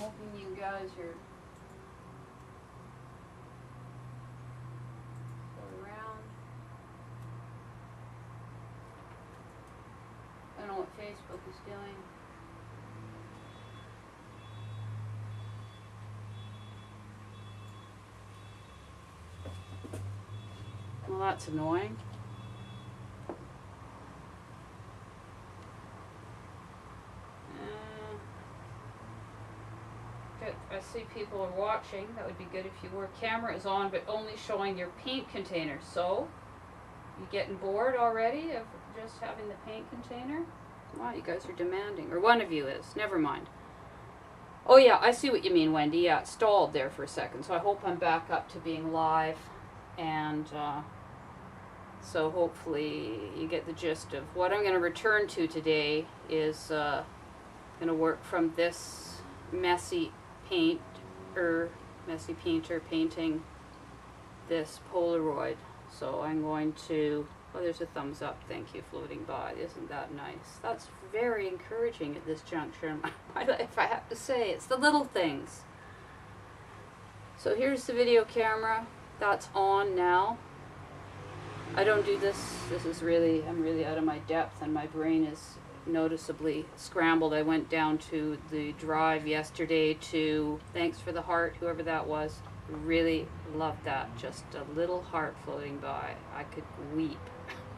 hoping you guys are around. I don't know what Facebook is doing. Well, that's annoying. Good. I see people are watching. That would be good if you were. Camera is on, but only showing your paint container. So, you getting bored already of just having the paint container? Wow, you guys are demanding. Or one of you is. Never mind. Oh yeah, I see what you mean, Wendy. Yeah, it stalled there for a second. So I hope I'm back up to being live. And so hopefully you get the gist of what I'm going to return to today is going to work from this messy painter painting this Polaroid. So I'm going to, oh, there's a thumbs up, thank you, floating by. Isn't that nice? That's very encouraging at this juncture in my life, I have to say. It's the little things. So here's the video camera. That's on now. I don't do this. This is really, I'm really out of my depth and my brain is noticeably scrambled. I went down to the drive yesterday to Thanks for the Heart, whoever that was. Really loved that. Just a little heart floating by. I could weep.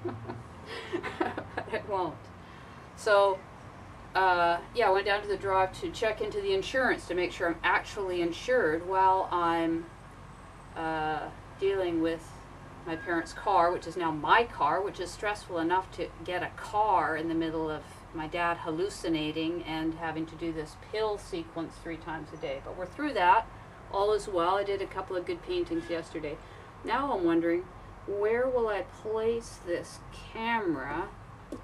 But I won't. So, yeah, I went down to the drive to check into the insurance to make sure I'm actually insured while I'm dealing with my parents' car, which is now my car, which is stressful enough to get a car in the middle of my dad hallucinating and having to do this pill sequence 3 times a day. But we're through that. All is well. I did a couple of good paintings yesterday. Now I'm wondering, where will I place this camera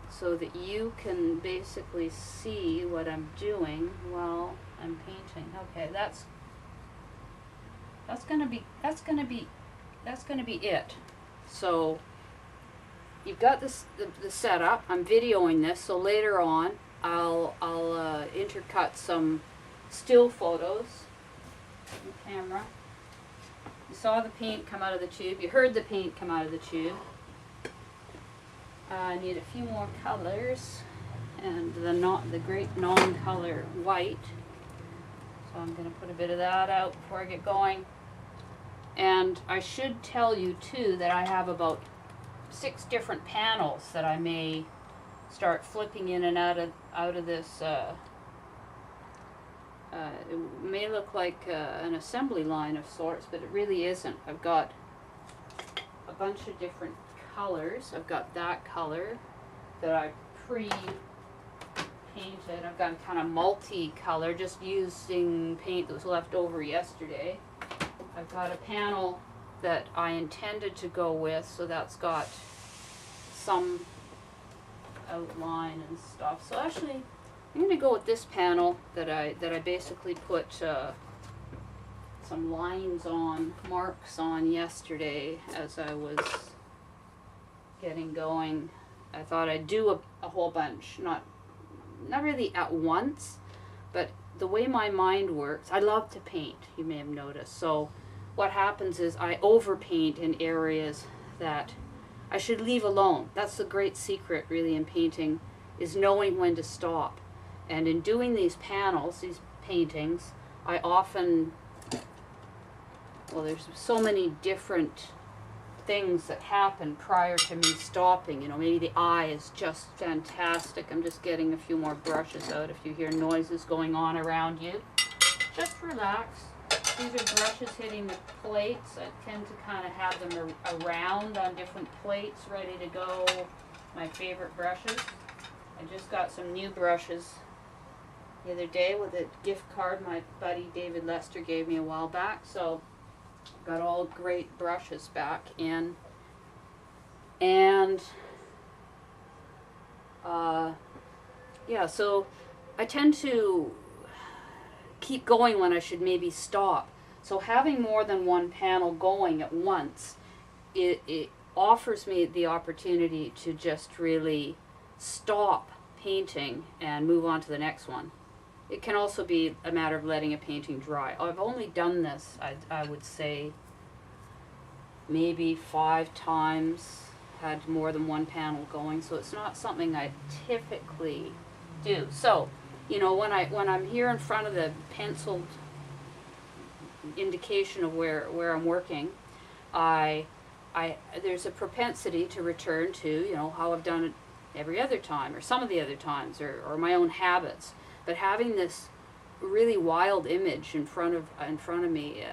so that you can basically see what I'm doing while I'm painting? Okay, that's gonna be it. So you've got this the setup. I'm videoing this, so later on I'll intercut some still photos on the camera. You saw the paint come out of the tube. You heard the paint come out of the tube. I need a few more colors and the great non-color white. So I'm going to put a bit of that out before I get going. And I should tell you too that I have about 6 different panels that I may start flipping in and out of this. It may look like an assembly line of sorts, but it really isn't. I've got a bunch of different colors. I've got that color that I pre-painted. I've got kind of multi-color, just using paint that was left over yesterday. I've got a panel that I intended to go with, so that's got some outline and stuff. So actually, I'm going to go with this panel that I basically put some lines on, marks on yesterday as I was getting going. I thought I'd do a whole bunch, not really at once, but the way my mind works, I love to paint, you may have noticed. So what happens is I overpaint in areas that I should leave alone. That's the great secret really in painting, is knowing when to stop. And in doing these panels, these paintings, I often, well, there's so many different things that happen prior to me stopping. You know, maybe the eye is just fantastic. I'm just getting a few more brushes out. If you hear noises going on around you, just relax. These are brushes hitting the plates. I tend to kind of have them around on different plates, ready to go. My favorite brushes. I just got some new brushes the other day with a gift card my buddy David Lester gave me a while back. So got all great brushes back in. And yeah, so I tend to keep going when I should maybe stop. So having more than one panel going at once, it offers me the opportunity to just really stop painting and move on to the next one. it can also be a matter of letting a painting dry. I've only done this, I would say, maybe 5 times, had more than one panel going, so it's not something I typically do. So, you know, when I'm here in front of the penciled indication of where I'm working, there's a propensity to return to, you know, how I've done it every other time, or some of the other times, or my own habits. But having this really wild image in front of me,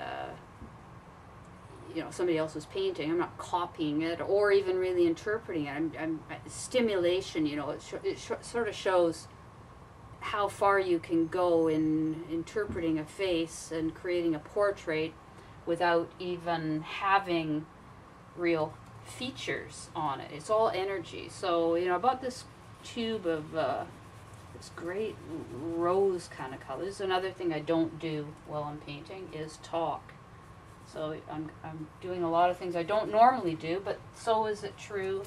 you know, somebody else's painting, I'm not copying it or even really interpreting it. Stimulation, you know, it sort of shows how far you can go in interpreting a face and creating a portrait without even having real features on it. It's all energy. So, you know, I bought this tube of this great rose kind of color. This is another thing I don't do while I'm painting, is talk. So I'm doing a lot of things I don't normally do, but so is it true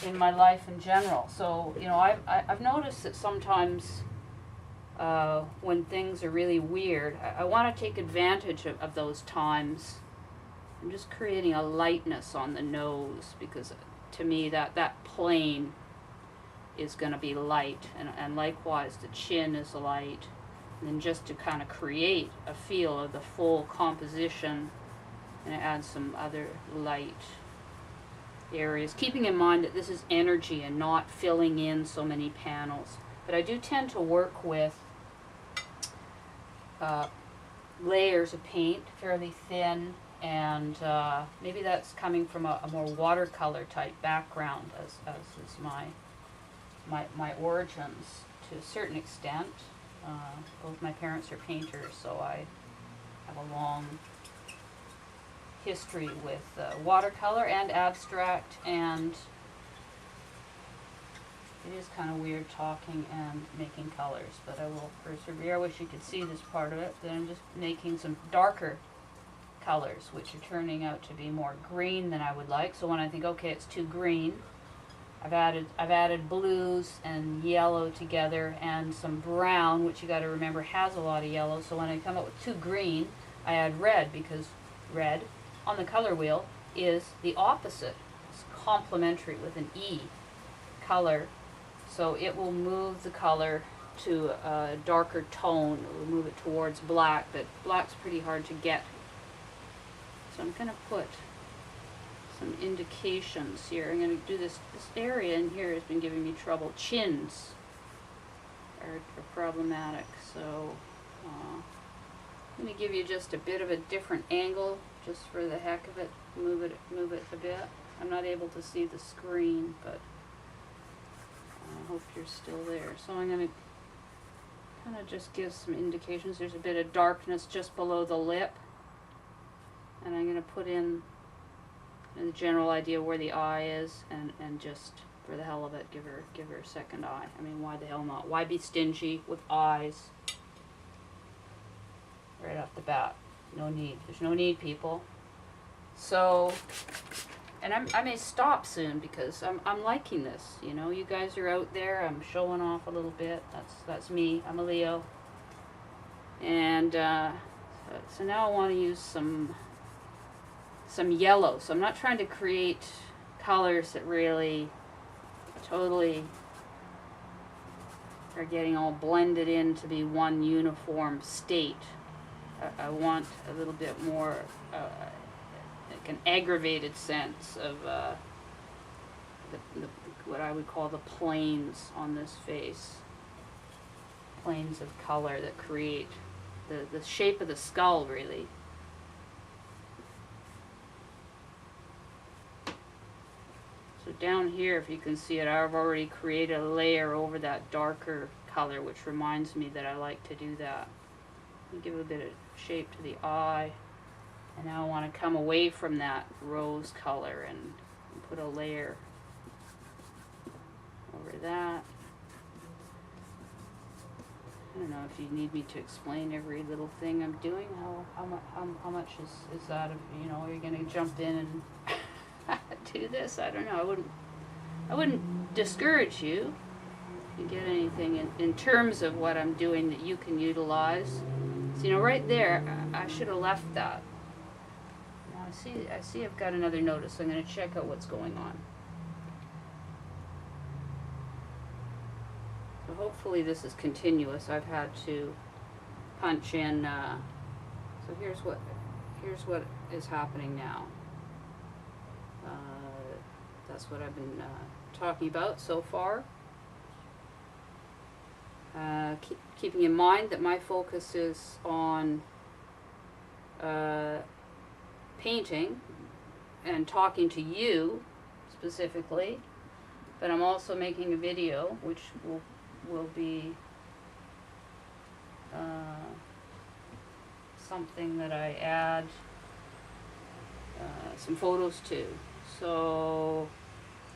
in my life in general. So, you know, I've noticed that sometimes when things are really weird, I want to take advantage of those times. I'm just creating a lightness on the nose, because to me that plane is going to be light, and likewise the chin is light. And then just to kind of create a feel of the full composition, and add some other light areas, keeping in mind that this is energy and not filling in so many panels. But I do tend to work with layers of paint, fairly thin, and maybe that's coming from a more watercolor type background, as is my origins to a certain extent. Both my parents are painters, so I have a long history with watercolor and abstract, and it is kind of weird talking and making colors, but I will persevere. I wish you could see this part of it. Then I'm just making some darker colors, which are turning out to be more green than I would like. So when I think, okay, it's too green, I've added blues and yellow together, and some brown, which you got to remember has a lot of yellow. So when I come up with too green, I add red, because red on the color wheel is the opposite. It's complementary with an E color, so it will move the color to a darker tone. It will move it towards black, but black's pretty hard to get. So I'm going to put some indications here. I'm going to do this area in here has been giving me trouble. Chins are problematic, so I'm going to give you just a bit of a different angle, just for the heck of it. Move it a bit. I'm not able to see the screen, but I hope you're still there. So I'm going to kind of just give some indications. There's a bit of darkness just below the lip, and I'm going to put in the general idea where the eye is, and just for the hell of it, give her a second eye. I mean, why the hell not? Why be stingy with eyes right off the bat? No need. There's no need, people. So, and I may stop soon, because I'm liking this. You know, you guys are out there. I'm showing off a little bit. That's me. I'm a Leo. And so now I want to use some yellow. So I'm not trying to create colors that really totally are getting all blended in to be one uniform state. I want a little bit more like an aggravated sense of what I would call the planes on this face. Planes of color that create the shape of the skull, really. So down here, if you can see it, I've already created a layer over that darker color, which reminds me that I like to do that. Give a bit of shape to the eye, and now I want to come away from that rose color and put a layer over that. I don't know if you need me to explain every little thing I'm doing. How much is that? You know, are you going to jump in and do this? I don't know. I wouldn't discourage you. you get anything in terms of what I'm doing that you can utilize. So, you know, right there, I should have left that. Now I see I've got another notice, so I'm going to check out what's going on. So hopefully this is continuous. I've had to punch in, so here's what is happening now. That's what I've been talking about so far. Keeping in mind that my focus is on painting and talking to you specifically, but I'm also making a video which will be something that I add some photos to. So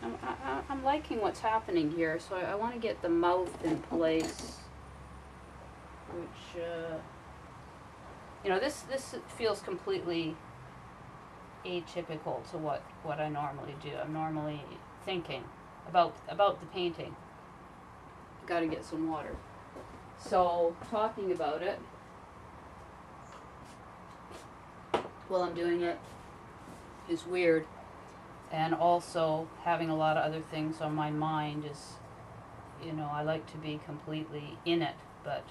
I'm liking what's happening here. So I want to get the mouth in place, which you know, this feels completely atypical to what I normally do. I'm normally thinking about the painting. Got to get some water. So talking about it while I'm doing it is weird, and also having a lot of other things on my mind is, you know, I like to be completely in it, but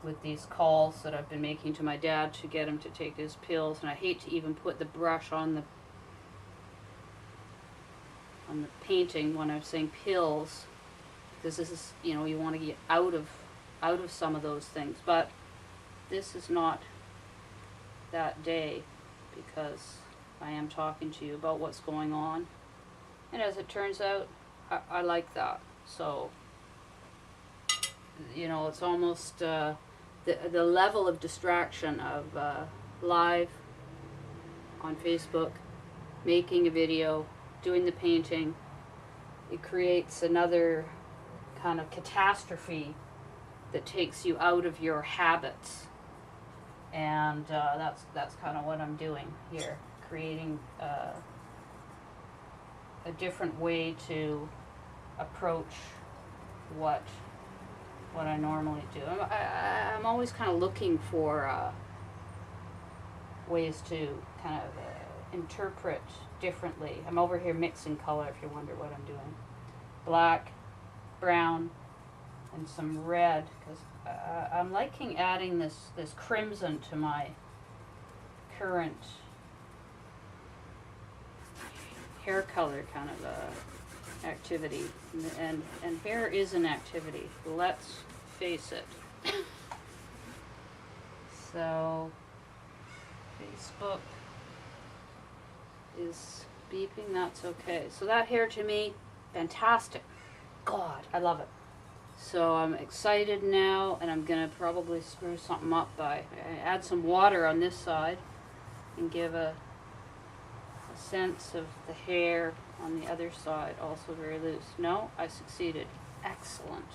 with these calls that I've been making to my dad to get him to take his pills, and I hate to even put the brush on the painting when I'm saying pills, because this is, you know, you want to get out of some of those things, but this is not that day, because I am talking to you about what's going on, and as it turns out, I like that. So, you know, it's almost the level of distraction of live on Facebook, making a video, doing the painting. It creates another kind of catastrophe that takes you out of your habits, and that's kind of what I'm doing here, creating a different way to approach what I normally do. I'm always kind of looking for ways to kind of interpret differently. I'm over here mixing color, if you wonder what I'm doing. Black, brown, and some red, because I'm liking adding this crimson to my current hair color kind of activity, and hair is an activity, let's face it. So Facebook is beeping, that's okay. So that hair to me, fantastic. God, I love it. So I'm excited now, and I'm gonna probably screw something up by add some water on this side and give a sense of the hair on the other side, also very loose. No, I succeeded. Excellent.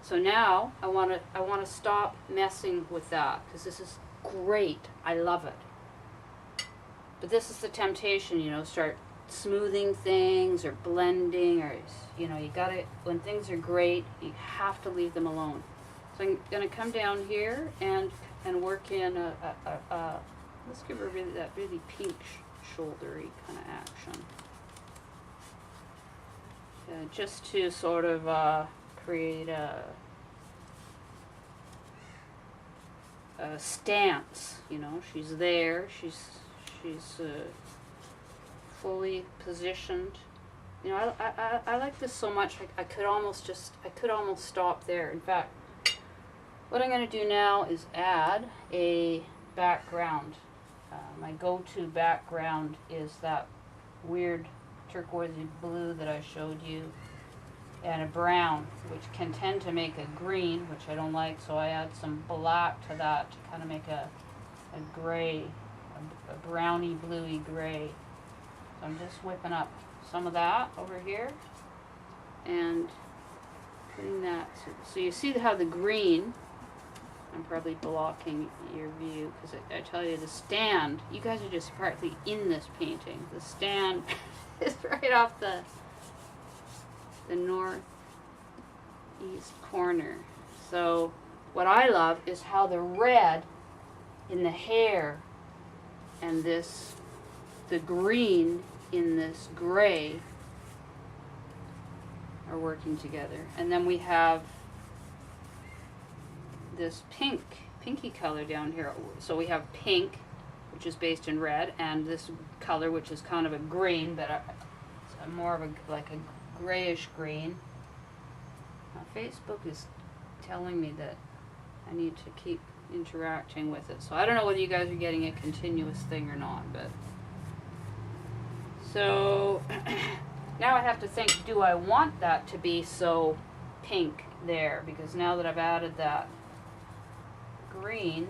So now I want to stop messing with that, because this is great. I love it. But this is the temptation, you know, start smoothing things or blending, or, you know, you gotta, when things are great, you have to leave them alone. So I'm gonna come down here and work in let's give her that really pink shouldery kind of action, just to sort of create a stance. You know, she's there, she's fully positioned. You know, I like this so much. I could almost stop there. In fact, what I'm going to do now is add a background. My go-to background is that weird turquoisey blue that I showed you, and a brown, which can tend to make a green, which I don't like, so I add some black to that to kind of make a gray, a browny bluey gray. So I'm just whipping up some of that over here and putting that, so you see how the green, I'm probably blocking your view, because I tell you, the stand, you guys are just partly in this painting. The stand is right off the east corner. So what I love is how the red in the hair and the green in this gray are working together. And then we have this pinky color down here. So we have pink, which is based in red, and this color, which is kind of a green, but it's more of like a grayish green. Now, Facebook is telling me that I need to keep interacting with it. So I don't know whether you guys are getting a continuous thing or not, but so now I have to think, do I want that to be so pink there? Because now that I've added that green,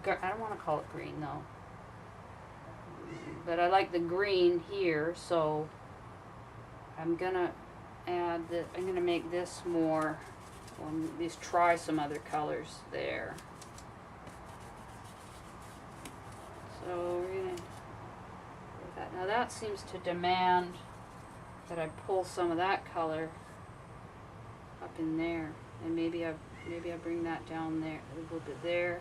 I don't want to call it green though, but I like the green here, so I'm gonna add the, I'm gonna make this more, well, at least try some other colors there. So we're gonna do that. Now that seems to demand that I pull some of that color up in there, and maybe I bring that down there a little bit there,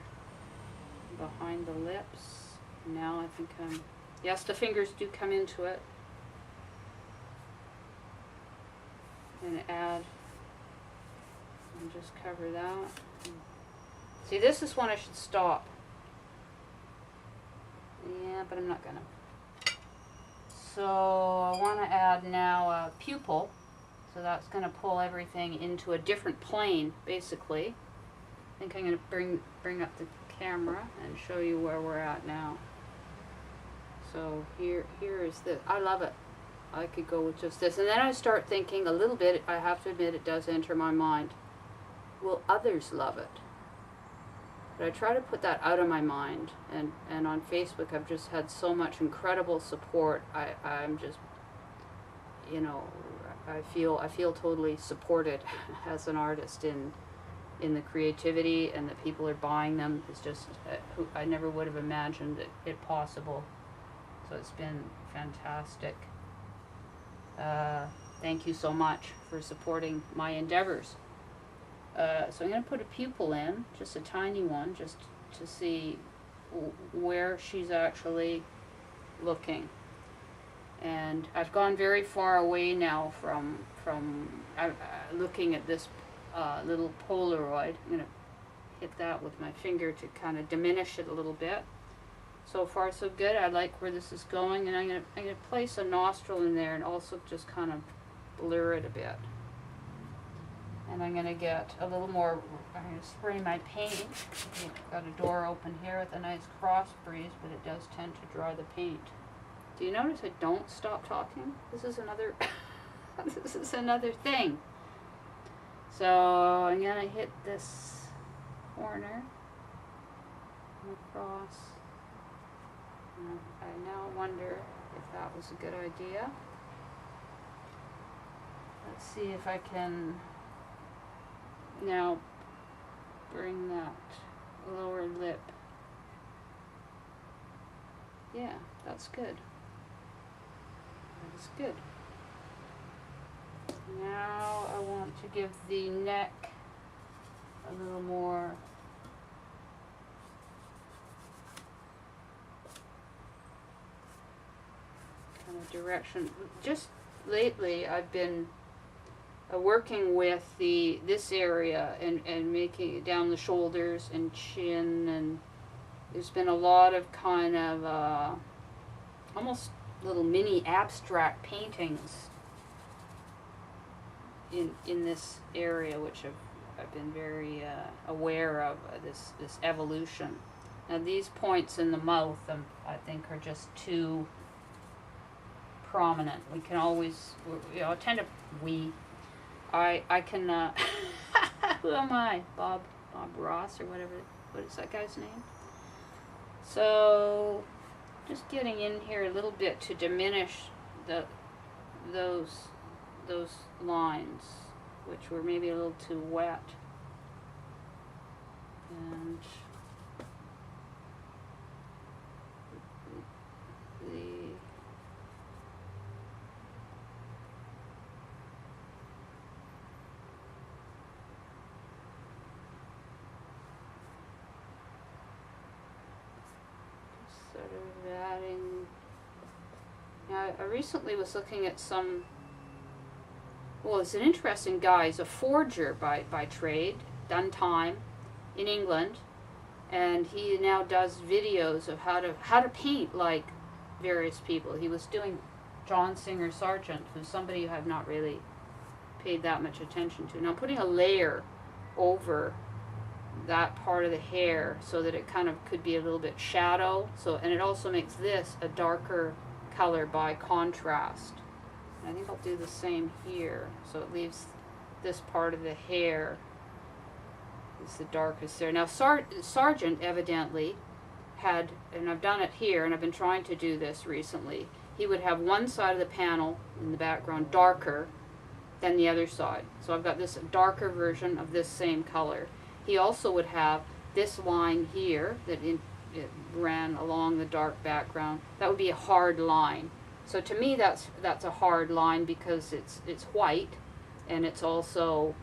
behind the lips. Now I think yes, the fingers do come into it, and add and just cover that. See, this is when I should stop. Yeah, but I'm not gonna. So I want to add now a pupil. So that's going to pull everything into a different plane, basically. I think I'm going to bring up the camera and show you where we're at now. So here is this. I love it. I could go with just this. And then I start thinking a little bit, I have to admit it does enter my mind. Will others love it? But I try to put that out of my mind. And on Facebook I've just had so much incredible support. I'm just, you know, I feel totally supported as an artist in the creativity, and that people are buying them. It's just I never would have imagined it possible. So it's been fantastic. Thank you so much for supporting my endeavors. So I'm going to put a pupil in, just a tiny one, just to see where she's actually looking. And I've gone very far away now from looking at this little Polaroid. I'm going to hit that with my finger to kind of diminish it a little bit. So far so good. I like where this is going, and I'm going to place a nostril in there and also just kind of blur it a bit. And I'm going to get a little more, I'm going to spray my paint. I've got a door open here with a nice cross breeze, but it does tend to dry the paint. Do you notice I don't stop talking? This is another this is another thing. So I'm gonna hit this corner across. I now wonder if that was a good idea. Let's see if I can now bring that lower lip. Yeah, that's good. That's good. Now I want to give the neck a little more kind of direction. Just lately I've been working with this area and making it down the shoulders and chin, and there's been a lot of kind of almost little mini abstract paintings in this area, which I've been very aware of this evolution. Now these points in the mouth, I think, are just too prominent. We can always, you know, I can who am I? Bob Ross or whatever. What is that guy's name? So just getting in here a little bit to diminish those lines, which were maybe a little too wet. And sort of adding. Now, I recently was looking at some. Well, it's an interesting guy. He's a forger by trade, done time, in England, and he now does videos of how to paint like various people. He was doing John Singer Sargent, who's somebody who I've not really paid that much attention to. Now, I'm putting a layer over that part of the hair so that it kind of could be a little bit shadow. So, and it also makes this a darker color by contrast. And I think I'll do the same here. So it leaves this part of the hair is the darkest there. Now, Sargent evidently had, and I've done it here, and I've been trying to do this recently, he would have one side of the panel in the background darker than the other side. So I've got this darker version of this same color. He also would have this line here that it ran along the dark background. That would be a hard line. So to me that's a hard line because it's white, and it's also,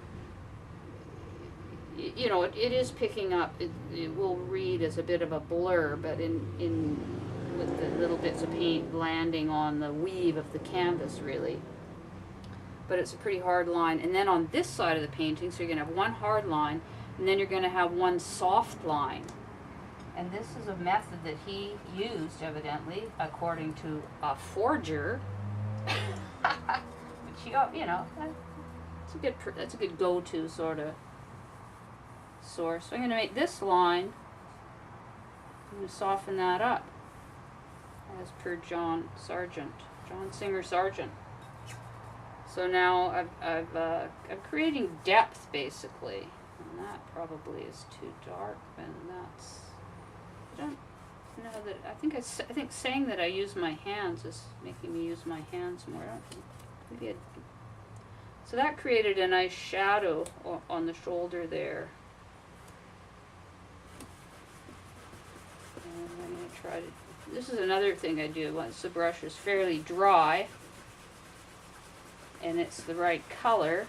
you know, it is picking up, it will read as a bit of a blur, but in with the little bits of paint landing on the weave of the canvas really. But it's a pretty hard line. And then on this side of the painting, so you're going to have one hard line, and then you're going to have one soft line. And this is a method that he used, evidently, according to a forger. Which, you know, that's a good go-to sort of source. So I'm going to make this line, I'm going to soften that up, as per John Singer Sargent. So now I'm creating depth basically, and that probably is too dark, and that's, I don't know that, I think saying that I use my hands is making me use my hands more. I don't think, maybe so that created a nice shadow on the shoulder there. And I'm going to try to, this is another thing I do once the brush is fairly dry and it's the right color.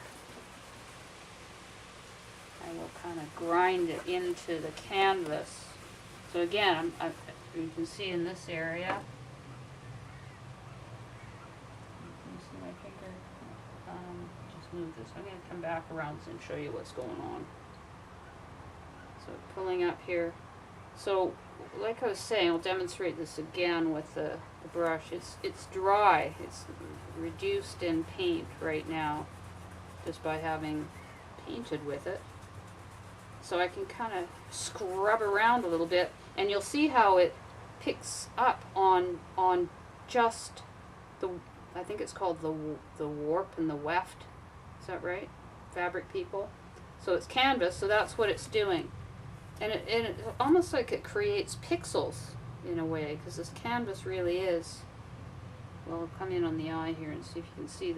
I will kind of grind it into the canvas. So again, you can see in this area, you can see my finger, just move this. I'm going to come back around and show you what's going on. So pulling up here. So like I was saying, I'll demonstrate this again with the brush. It's dry. It's reduced in paint right now just by having painted with it. So I can kind of scrub around a little bit, and you'll see how it picks up on just the, I think it's called the warp and the weft. Is that right? Fabric people. So it's canvas, so that's what it's doing. And it's almost like it creates pixels in a way, because this canvas really is, well, I'll come in on the eye here and see if you can see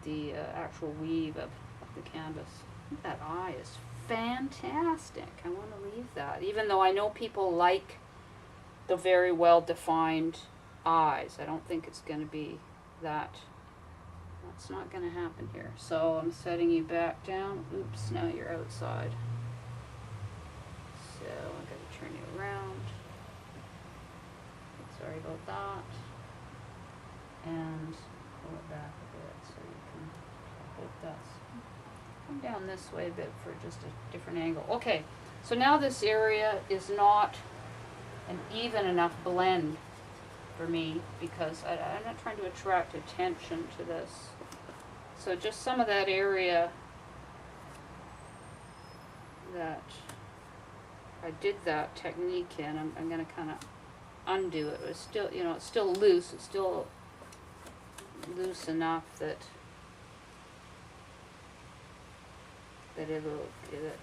the actual weave of the canvas. I think that eye is fantastic. I want to leave that, even though I know people like the very well defined eyes. I don't think it's going to be that. That's not going to happen here. So I'm setting you back down. Oops, now you're outside. So I'm going to turn you around. Sorry about that. And pull it back a bit so you can, I hope that's, come down this way a bit for just a different angle. Okay, so now this area is not an even enough blend for me because I'm not trying to attract attention to this. So just some of that area that I did that technique in, I'm going to kind of undo it. It's still, you know, it's still loose. It's still loose enough that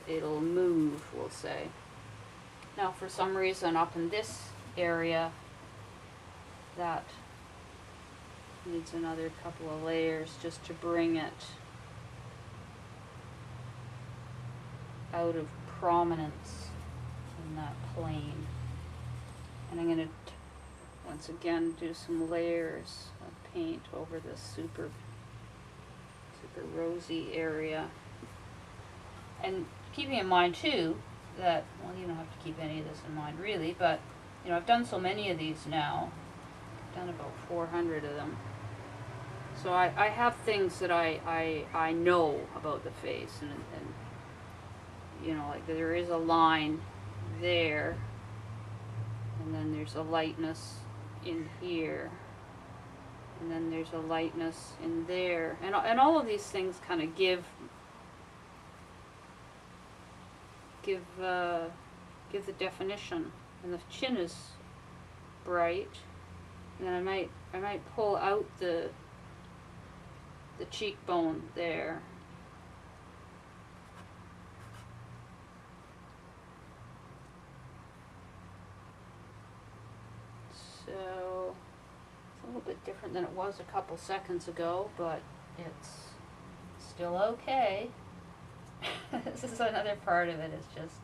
it'll move, we'll say. Now, for some reason, up in this area, that needs another couple of layers just to bring it out of prominence in that plane. And I'm going to once again do some layers of paint over this super rosy area. And keeping in mind too that, well, you don't have to keep any of this in mind really, but you know, I've done so many of these now. I've done about 400 of them. So I have things that I know about the face, and you know, like there is a line there, and then there's a lightness in here, and then there's a lightness in there, and all of these things kind of give the definition. And the chin is bright, and then I might pull out the cheekbone there. So it's a little bit different than it was a couple seconds ago, but it's still okay. This is another part of it, is just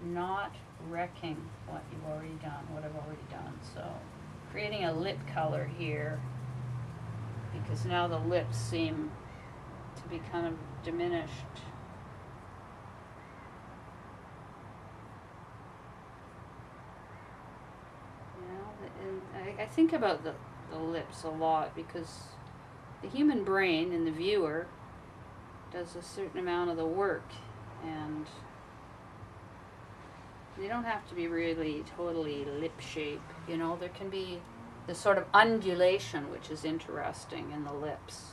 not wrecking what you've already done, what I've already done. So creating a lip color here, because now the lips seem to be kind of diminished. You know, and I think about the lips a lot, because the human brain and the viewer does a certain amount of the work, and they don't have to be really totally lip shape, you know. There can be this sort of undulation, which is interesting in the lips.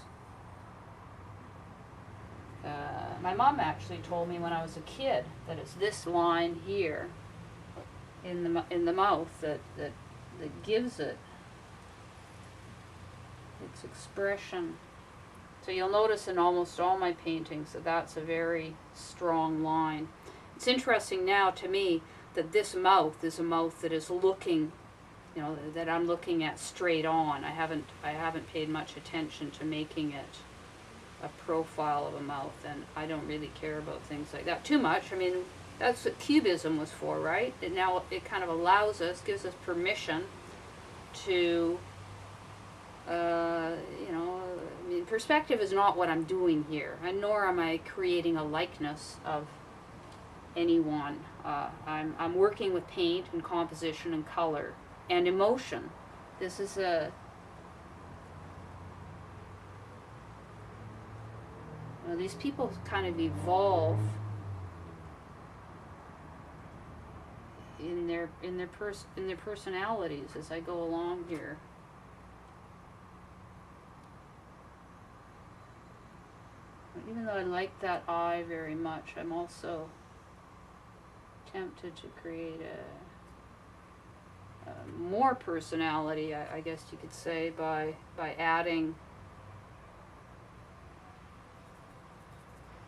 My mom actually told me when I was a kid that it's this line here in the mouth that gives it its expression. So you'll notice in almost all my paintings that that's a very strong line. It's interesting now to me that this mouth is a mouth that is looking, you know, that I'm looking at straight on. I haven't paid much attention to making it a profile of a mouth, and I don't really care about things like that too much. I mean, that's what Cubism was for, right? And now it kind of allows us, gives us permission to, you know, I mean, perspective is not what I'm doing here, and nor am I creating a likeness of anyone. I'm working with paint and composition and color and emotion. This is a, you know, these people kind of evolve in their personalities as I go along here. Even though I like that eye very much, I'm also tempted to create a more personality, I guess you could say, by adding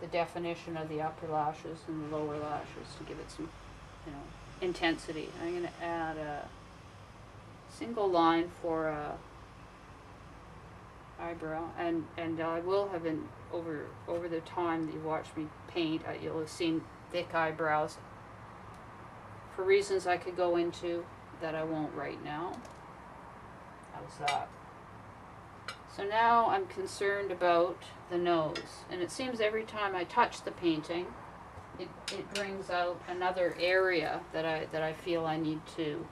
the definition of the upper lashes and the lower lashes to give it some, you know, intensity. I'm going to add a single line for a eyebrow, and I will have been over the time that you watched me paint, you'll have seen thick eyebrows for reasons I could go into that I won't right now. How's that? So now I'm concerned about the nose, and it seems every time I touch the painting, it brings out another area that I feel I need to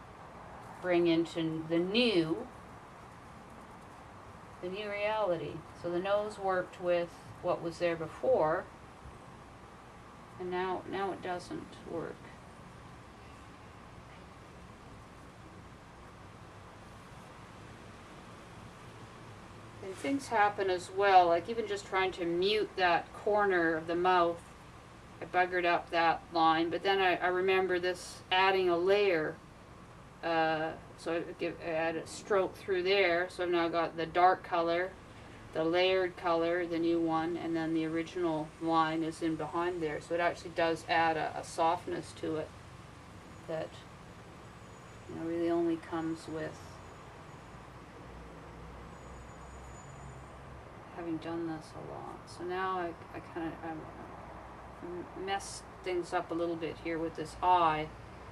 bring into the new reality. So the nose worked with what was there before, and now it doesn't work. And things happen as well, like even just trying to mute that corner of the mouth, I buggered up that line, but then I remember this adding a layer, so I add a stroke through there, so I've now got the dark color, the layered color, the new one, and then the original line is in behind there, so it actually does add a softness to it that, you know, really only comes with having done this a lot. So now I kind of messed things up a little bit here with this eye,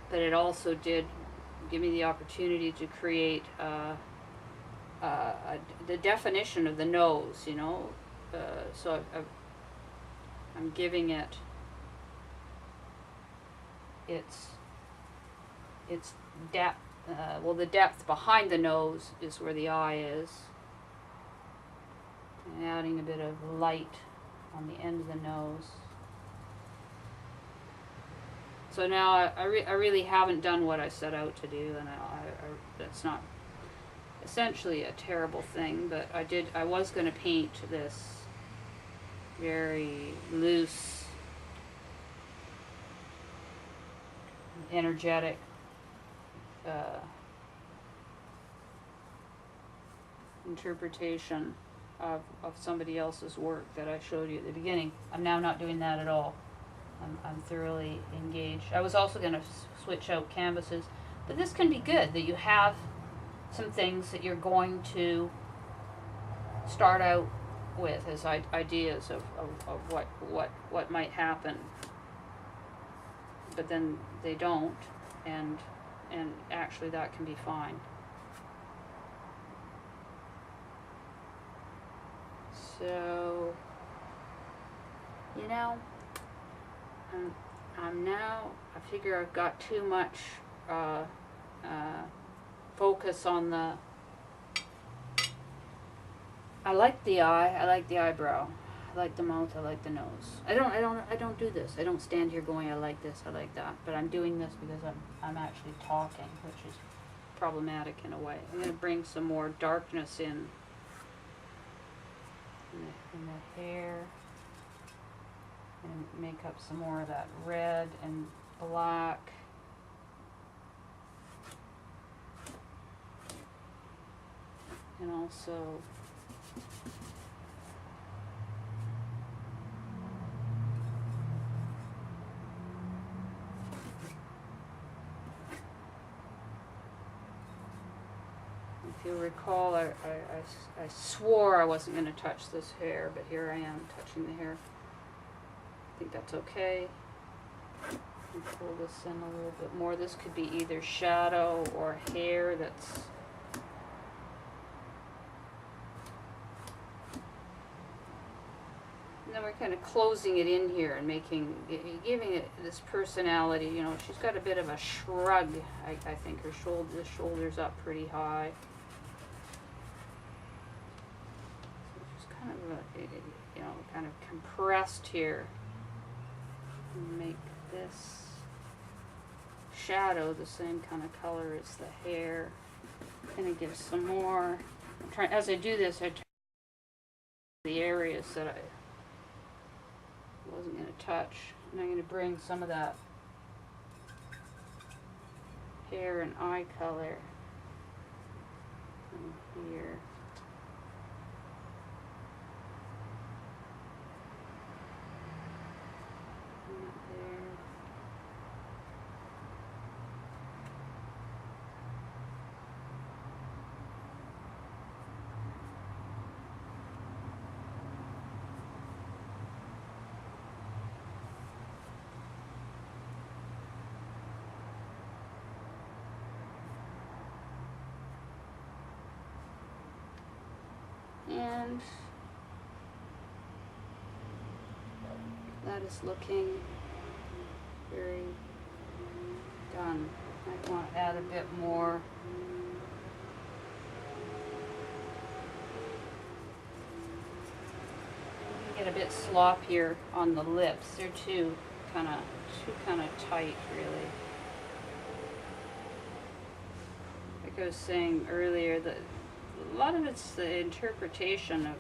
but it also did give me the opportunity to create the definition of the nose, you know. So I'm giving it its its depth. Well, the depth behind the nose is where the eye is. And adding a bit of light on the end of the nose. So now I really haven't done what I set out to do, and that's not essentially a terrible thing, but I was going to paint this very loose, energetic interpretation of somebody else's work that I showed you at the beginning. I'm now not doing that at all. I'm thoroughly engaged. I was also going to switch out canvases, but this can be good, that you have some things that you're going to start out with as ideas of what might happen, but then they don't, and actually that can be fine. So, you know, I'm now, I figure I've got too much focus on the, I like the eye, I like the eyebrow, I like the mouth, I like the nose. I don't do this. I don't stand here going, I like this, I like that. But I'm doing this because I'm actually talking, which is problematic in a way. I'm going to bring some more darkness in the hair, and make up some more of that red and black. And also if you recall, I swore I wasn't going to touch this hair, but here I am touching the hair. I think that's okay. And pull this in a little bit more. This could be either shadow or hair that's and then we're kind of closing it in here and giving it this personality. You know, she's got a bit of a shrug. I think the shoulders up pretty high. Kind of you know, kind of compressed here. And make this shadow the same kind of color as the hair. And it gives some more. As I do this, I turn the areas that I wasn't going to touch, and I'm going to bring some of that hair and eye color in here. And that is looking very done. I want to add a bit more. Get a bit sloppier on the lips. They're too kind of tight, really. Like I was saying earlier, that a lot of it's the interpretation of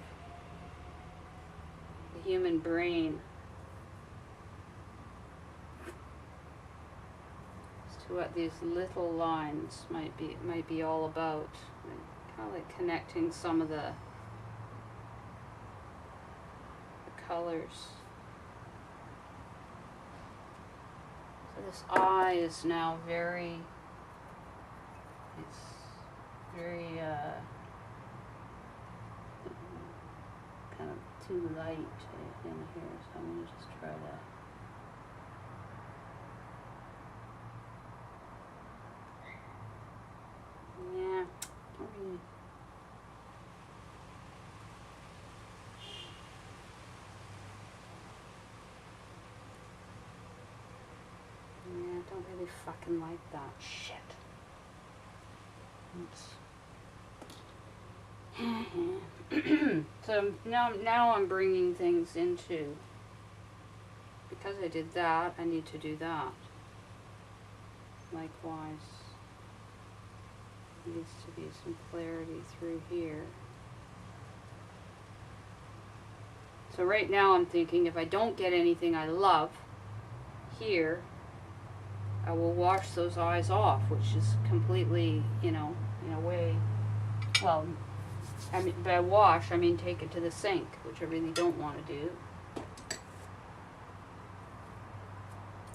the human brain as to what these little lines might be all about. Kind of like connecting some of the colors. So this eye is now very kind of too light in here, so I'm going to just try that. Yeah, don't really. Yeah, don't really fucking like that shit. Oops. So now I'm bringing things into, because I did that, I need to do that. Likewise, there needs to be some clarity through here. So right now I'm thinking if I don't get anything I love here, I will wash those eyes off, which is completely, you know, in a way, well, I mean, by wash, I mean take it to the sink, which I really don't want to do.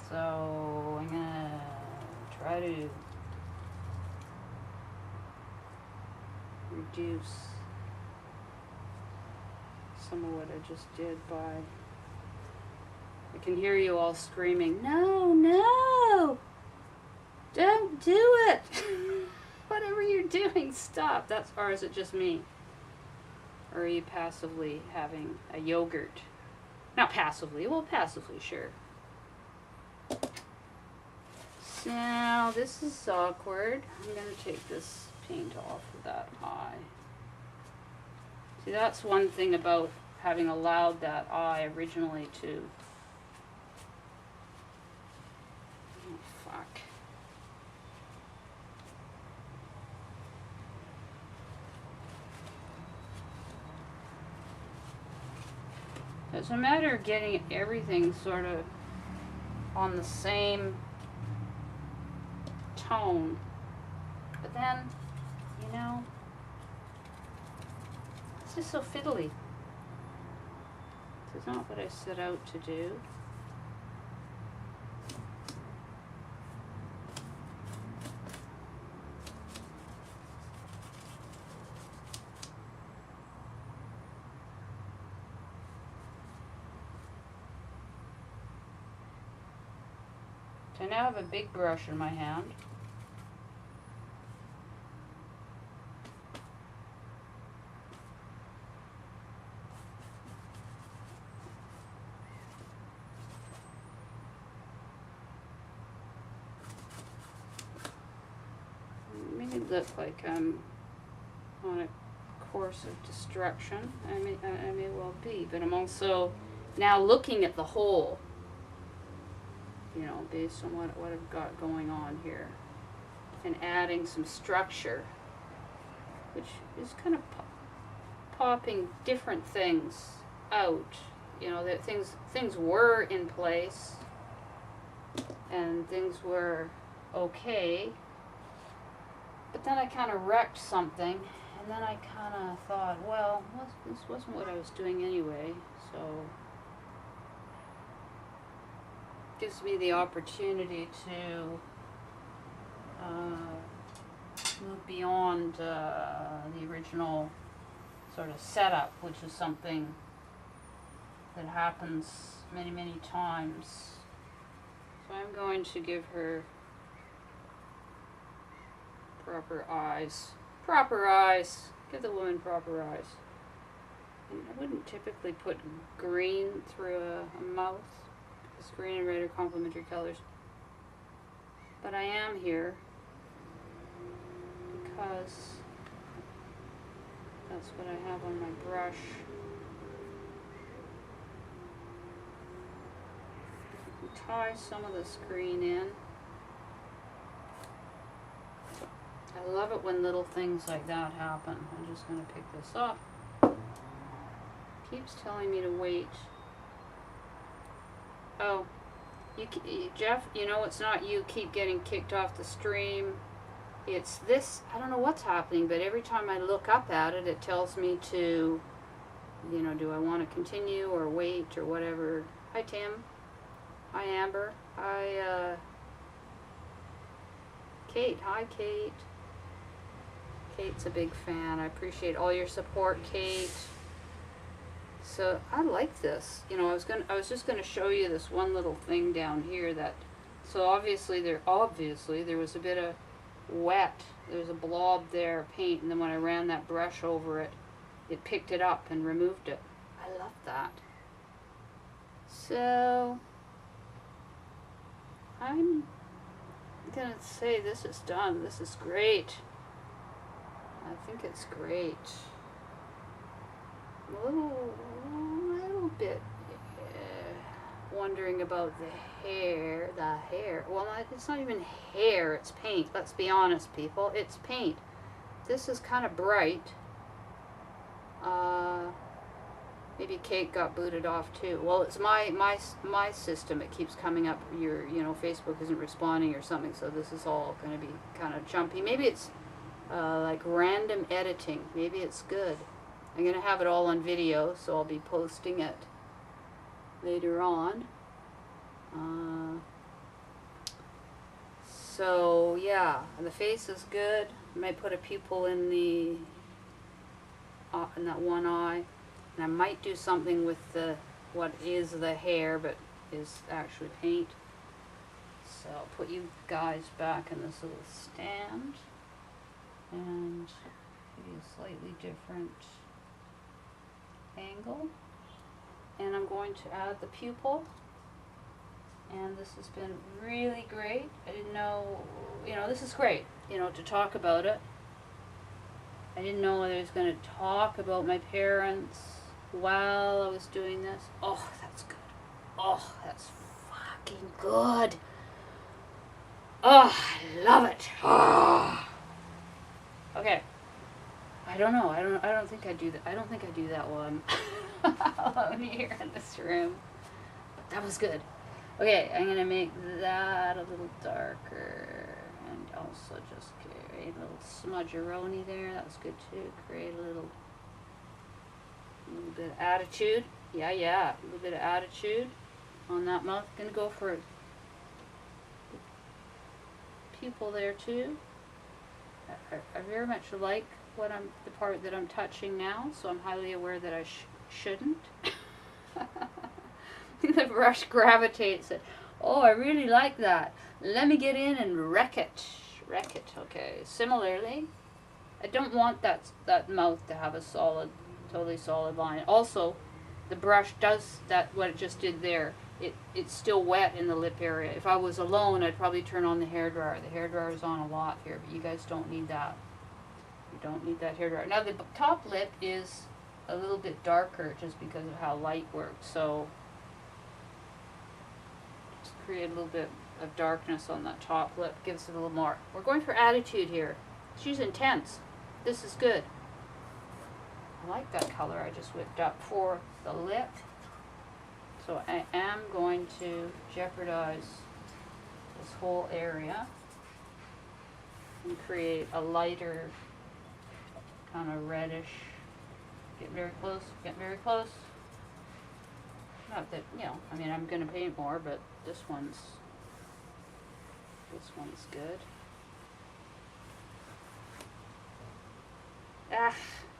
So I'm gonna try to reduce some of what I just did by, I can hear you all screaming, no, no, don't do it. Whatever you're doing, stop. That's, or is it just me? Or are you passively having a yogurt? Not passively, well, passively, sure. So now this is awkward. I'm going to take this paint off of that eye. See, that's one thing about having allowed that eye originally to... Oh, fuck. It's a matter of getting everything sort of on the same tone. But then, you know, it's just so fiddly. This is not what I set out to do. So I now have a big brush in my hand. Make it look like I'm on a course of destruction. I may well be, but I'm also now looking at the whole, you know, based on what I've got going on here, and adding some structure, which is kind of popping different things out. You know, that things were in place, and things were okay, but then I kind of wrecked something, and then I kind of thought, well, this wasn't what I was doing anyway, so gives me the opportunity to move beyond the original sort of setup, which is something that happens many, many times. So I'm going to give her proper eyes. Proper eyes. Give the woman proper eyes. And I wouldn't typically put green through a mouth, because green and red are complementary colors. But I am here because that's what I have on my brush. Tie some of this green in. I love it when little things like that happen. I'm just going to pick this up. Keeps telling me to wait. Oh, Jeff, you know, it's not you keep getting kicked off the stream. It's this, I don't know what's happening, but every time I look up at it, it tells me to, you know, do I want to continue or wait or whatever. Hi, Tim. Hi, Amber. Hi, Kate. Hi, Kate. Kate's a big fan. I appreciate all your support, Kate. So I like this. You know, I was just gonna show you this one little thing down here that. So obviously there was a bit of wet. There was a blob there of paint, and then when I ran that brush over it, it picked it up and removed it. I love that. So I'm gonna say this is done. This is great. I think it's great. A little bit wondering about the hair. The hair. Well, it's not even hair. It's paint. Let's be honest, people. It's paint. This is kind of bright. Maybe Kate got booted off too. Well, it's my system. It keeps coming up. Facebook isn't responding or something. So this is all going to be kind of jumpy. Maybe it's like random editing. Maybe it's good. I'm going to have it all on video, so I'll be posting it later on. So yeah, the face is good. I might put a pupil in that one eye. And I might do something with what is the hair, but is actually paint. So I'll put you guys back in this little stand. And give you a slightly different angle. And I'm going to add the pupil. And this has been really great. I didn't know, this is great, to talk about it. I didn't know whether I was going to talk about my parents while I was doing this. Oh, that's good. Oh, that's fucking good. Oh, I love it. Oh. Okay. I don't know. I don't think I do that. I don't think I do that one alone here in this room. But that was good. Okay, I'm gonna make that a little darker, and also just create a little smudgeroni there. That was good too. Create a little bit of attitude. Yeah, a little bit of attitude on that mouth. Gonna go for a pupil there too. I very much like the part that I'm touching now, so I'm highly aware that I shouldn't. The brush gravitates it. Oh, I really like that. Let me get in and wreck it. Okay. Similarly, I don't want that mouth to have a totally solid line. Also, the brush does what it just did there. It's still wet in the lip area. If I was alone, I'd probably turn on the hairdryer. The hairdryer is on a lot here, but you guys don't need that. You don't need that hairdryer. Now the top lip is a little bit darker just because of how light works. So just create a little bit of darkness on that top lip. Gives it a little more. We're going for attitude here. She's intense. This is good. I like that color I just whipped up for the lip. So I am going to jeopardize this whole area and create a lighter kind of reddish. Get very close, Not that, I'm going to paint more, but this one's good.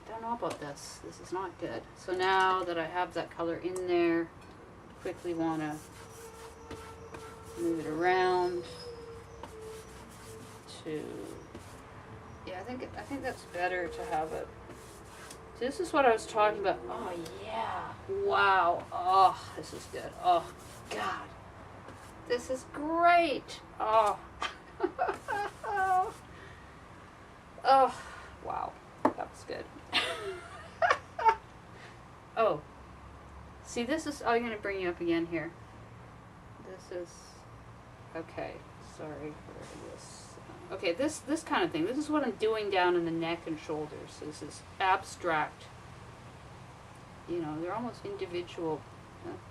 Don't know about this. This is not good. So now that I have that color in there, quickly want to move it around to, I think that's better to have it. So this is what I was talking about. Oh yeah, wow. Oh, this is good. Oh God, this is great. Oh, oh, wow, that was good. Oh. See, this is, I'm going to bring you up again here. This is, okay, sorry for this. Okay, this kind of thing. This is what I'm doing down in the neck and shoulders. This is abstract. They're almost individual.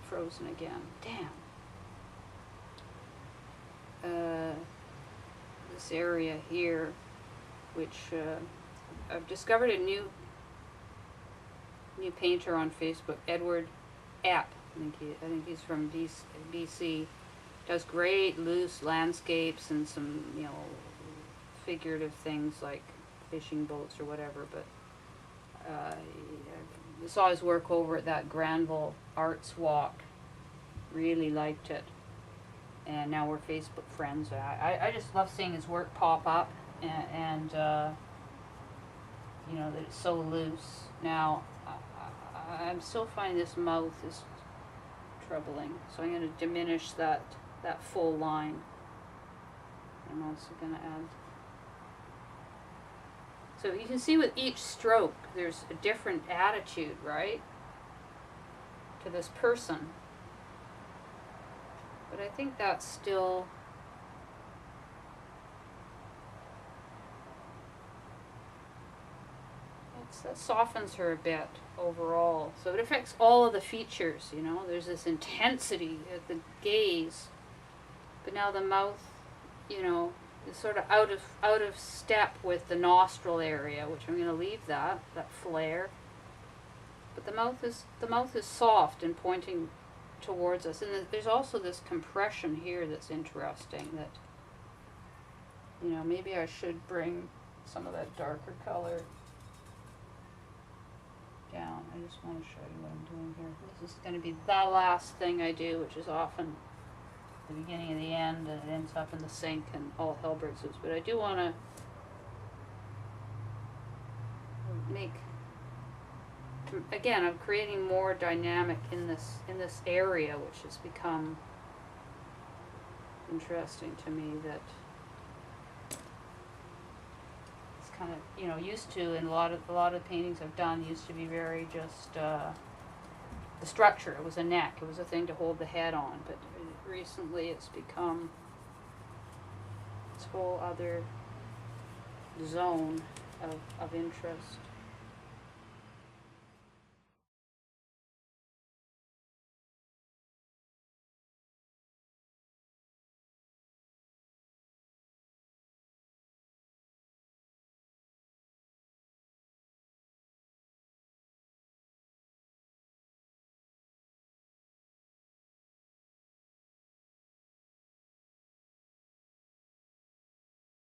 Frozen again. Damn. This area here, which I've discovered a new painter on Facebook, Edward App. I think he's from BC. Does great loose landscapes and some figurative things like fishing boats or whatever. But I saw his work over at that Granville Arts Walk. Really liked it, and now we're Facebook friends. I just love seeing his work pop up, and that it's so loose. Now I'm still finding this mouth is troubling, so I'm going to diminish that full line. I'm also going to add. So you can see with each stroke, there's a different attitude, right, to this person. But I think that's still that softens her a bit overall. So it affects all of the features, you know. There's this intensity at the gaze, but now the mouth, you know, is sort of out of step with the nostril area, which I'm going to leave that flare. But the mouth is soft and pointing towards us, and there's also this compression here that's interesting. That, you know, maybe I should bring some of that darker color down. I just want to show you what I'm doing here. This is going to be the last thing I do, which is often the beginning of the end, and it ends up in the sink and all hell breaks loose. But I do want to make, again, I'm creating more dynamic in this area, which has become interesting to me. That kind of, you know, used to, in a lot of paintings I've done used to be very just the structure. It was a neck, it was a thing to hold the head on, but recently it's become this whole other zone of interest.